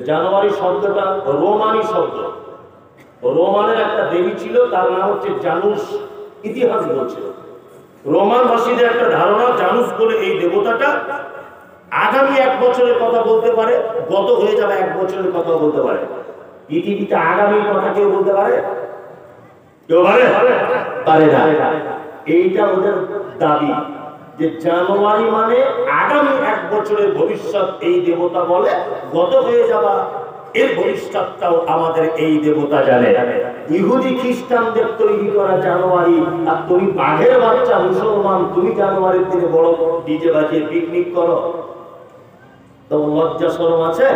জানুয়ারি শব্দটা রোমানি শব্দ। রোমানের একটা দেবী ছিল, তার নাম হচ্ছে জানুস। ইতিহাস বলছে রোমান ভাষীদের একটা ধারণা, জানুস বলে এই দেবতাটা আগামী 1 বছরের কথা বলতে পারে, গত হয়ে যাবে 1 বছরের কথা বলতে পারে। পৃথিবীতে আগামীর কথা কেউ বলতে পারে? কেউ পারে না। এইটা ওদের দাবি যে জানুয়ারি মানে আগামী 1 বছরের ভবিষ্যৎ এই দেবতা বলে, গত হয়ে যাওয়া এর ভবিষ্যৎটাও আমাদের এই দেবতা জানে। ইহুদি খ্রিস্টানদের তৈরি করা জানুয়ারি, আর তুমি বাঘের বাচ্চা মুসলমান, তুমি জানুয়ারির দিনে বড় ডিজে বাজিয়ে পিকনিক করো, তোমার লজ্জা শরম আছে?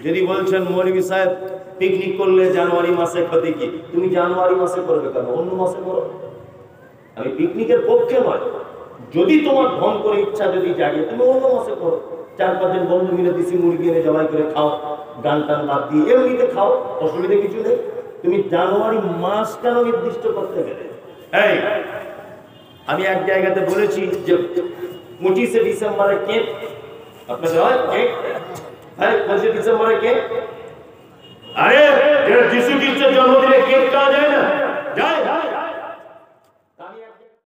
যদি বলছেন মৌলভী সাহেব পিকনিক করলে জানুয়ারি মাসে ক্ষতি কি, তুমি জানুয়ারি মাসে করবে কেন? অন্য মাসে করো। আমি পিকনিকের পক্ষে নয়, যদি তোমার ধন করে ইচ্ছা যদি জাগে তুমি অন্য মাসে করো। 4-5 জন বন্ধু মিলে দেশি মুরগি এনে জবাই করে খাও, গান টান বাদ দিয়ে এমনিতে খাও, অসুবিধা কিছু নেই। তুমি জানুয়ারি মাস কেন নির্দিষ্ট করতে গেলে? এই আমি এক জায়গাতে বলেছি যে 25শে ডিসেম্বরে কেক আপনাদের হয়, কেক, হ্যাঁ 25শে ডিসেম্বরে কেক, আরে যিশু